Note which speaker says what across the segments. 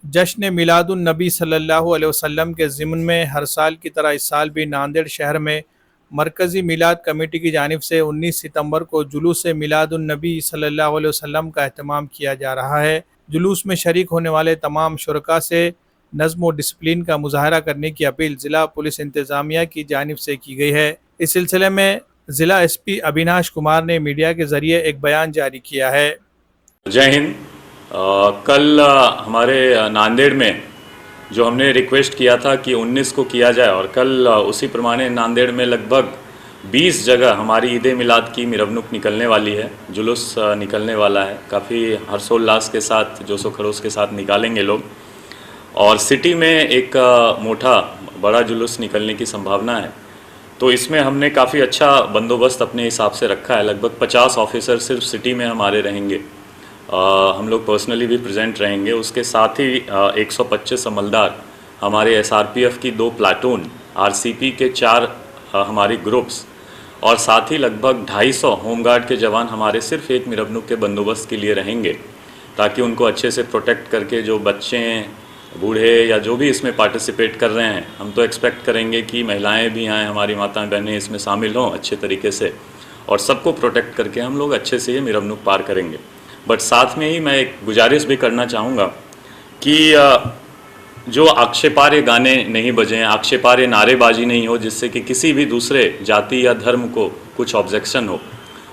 Speaker 1: जश्न मिलादुन नबी सल्लल्लाहु अलैहि वसल्लम के ज़िम्न में हर साल की तरह इस साल भी नांदेड़ शहर में मरकज़ी मिलाद कमेटी की जानिब से 19 सितंबर को जुलूस मिलादुन नबी सल्लल्लाहु अलैहि वसल्लम का एहतमाम किया जा रहा है। जुलूस में शरीक होने वाले तमाम शुरका से नज़्म व डिसिप्लिन का मुजाहरा करने की अपील ज़िला पुलिस इंतज़ामिया की जानिब से की गई है। इस सिलसिले में ज़िला SP अविनाश कुमार ने मीडिया के ज़रिए एक बयान जारी किया है।
Speaker 2: जय हिंद। कल हमारे नांदेड़ में जो हमने रिक्वेस्ट किया था कि 19 को किया जाए और कल उसी प्रमाणे नांदेड़ में लगभग 20 जगह हमारी ईद मिलाद की मिरवनुक निकलने वाली है, जुलूस निकलने वाला है। काफ़ी हर्षोल्लास के साथ, जोशो खरोश के साथ निकालेंगे लोग और सिटी में एक मोटा बड़ा जुलूस निकलने की संभावना है। तो इसमें हमने काफ़ी अच्छा बंदोबस्त अपने हिसाब से रखा है। लगभग 50 ऑफिसर सिर्फ सिटी में हमारे रहेंगे। हम लोग पर्सनली भी प्रेजेंट रहेंगे। उसके साथ ही 125 अमलदार, हमारे SRPF की 2 प्लाटून, RCP के 4 हमारी ग्रुप्स और साथ ही लगभग 250 होमगार्ड के जवान हमारे सिर्फ एक मिरवनुक के बंदोबस्त के लिए रहेंगे, ताकि उनको अच्छे से प्रोटेक्ट करके जो बच्चे, बूढ़े या जो भी इसमें पार्टिसिपेट कर रहे हैं, हम तो एक्सपेक्ट करेंगे कि महिलाएं भी आएँ, हमारी माताएं बहनें इसमें शामिल हों अच्छे तरीके से और सबको प्रोटेक्ट करके हम लोग अच्छे से ये मिरवनुक पार करेंगे। बट साथ में ही मैं एक गुजारिश भी करना चाहूँगा कि जो आक्षेपार्ह गाने नहीं बजें, आक्षेपार्ह नारेबाजी नहीं हो, जिससे कि किसी भी दूसरे जाति या धर्म को कुछ ऑब्जेक्शन हो,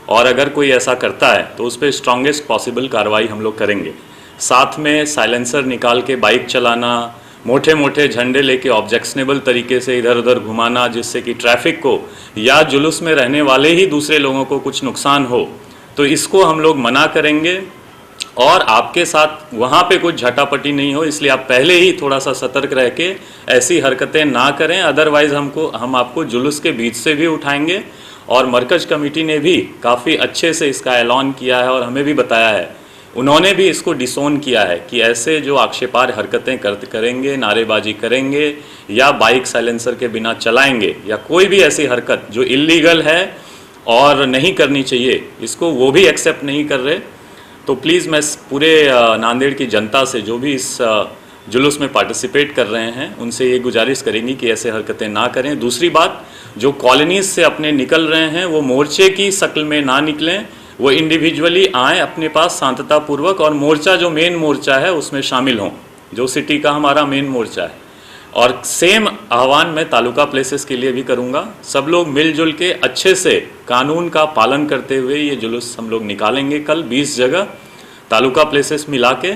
Speaker 2: और अगर कोई ऐसा करता है तो उस पर स्ट्रॉन्गेस्ट पॉसिबल कार्रवाई हम लोग करेंगे। साथ में साइलेंसर निकाल के बाइक चलाना, मोटे मोटे झंडे लेके ऑब्जेक्शनेबल तरीके से इधर उधर घुमाना, जिससे कि ट्रैफिक को या जुलूस में रहने वाले ही दूसरे लोगों को कुछ नुकसान हो, तो इसको हम लोग मना करेंगे। और आपके साथ वहाँ पे कुछ झटापटी नहीं हो, इसलिए आप पहले ही थोड़ा सा सतर्क रह के ऐसी हरकतें ना करें। अदरवाइज़ हम आपको जुलूस के बीच से भी उठाएंगे। और मरकज़ कमेटी ने भी काफ़ी अच्छे से इसका ऐलान किया है और हमें भी बताया है, उन्होंने भी इसको डिसोन किया है कि ऐसे जो आक्षेपार्ह हरकतें करेंगे, नारेबाजी करेंगे या बाइक साइलेंसर के बिना चलाएंगे या कोई भी ऐसी हरकत जो इल्लीगल है और नहीं करनी चाहिए, इसको वो भी एक्सेप्ट नहीं कर रहे। तो प्लीज़ मैं पूरे नांदेड़ की जनता से, जो भी इस जुलूस में पार्टिसिपेट कर रहे हैं, उनसे ये गुजारिश करेंगी कि ऐसे हरकतें ना करें। दूसरी बात, जो कॉलोनीज से अपने निकल रहे हैं वो मोर्चे की शक्ल में ना निकलें, वो इंडिविजुअली आएँ अपने पास शांततापूर्वक, और मोर्चा जो मेन मोर्चा है उसमें शामिल हों, जो सिटी का हमारा मेन मोर्चा है। और सेम आह्वान मैं तालुका प्लेसेस के लिए भी करूंगा। सब लोग मिलजुल के अच्छे से कानून का पालन करते हुए ये जुलूस हम लोग निकालेंगे कल 20 जगह तालुका प्लेसेस मिला के।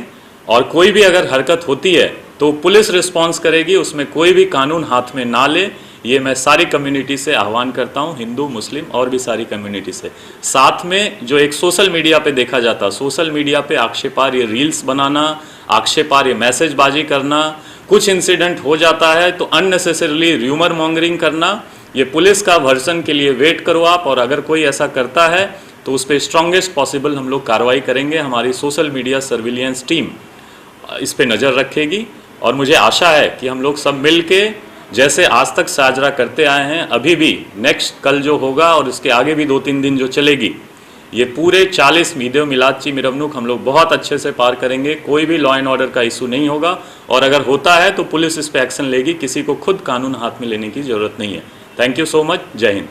Speaker 2: और कोई भी अगर हरकत होती है तो पुलिस रिस्पॉन्स करेगी, उसमें कोई भी कानून हाथ में ना ले। ये मैं सारी कम्युनिटी से आह्वान करता हूँ, हिंदू, मुस्लिम और भी सारी कम्युनिटी से। साथ में जो एक सोशल मीडिया पे देखा जाता, सोशल मीडिया पे आक्षेपार्ह रील्स बनाना, आक्षेपार्ह मैसेजबाजी करना, कुछ इंसिडेंट हो जाता है तो अननेसेसरीली र्यूमर मॉन्गरिंग करना, ये पुलिस का वर्जन के लिए वेट करो आप। और अगर कोई ऐसा करता है तो उस पर स्ट्रॉन्गेस्ट पॉसिबल हम लोग कार्रवाई करेंगे। हमारी सोशल मीडिया सर्विलियंस टीम इस पे नज़र रखेगी और मुझे आशा है कि हम लोग सब मिल के जैसे आज तक साझरा करते आए हैं, अभी भी नेक्स्ट कल जो होगा और इसके आगे भी 2-3 दिन जो चलेगी, ये पूरे 40 ईद मिलाद की मिरवनुक हम लोग बहुत अच्छे से पार करेंगे। कोई भी लॉ एंड ऑर्डर का इशू नहीं होगा और अगर होता है तो पुलिस इस पर एक्शन लेगी। किसी को खुद कानून हाथ में लेने की ज़रूरत नहीं है। Thank you so much. जय हिंद।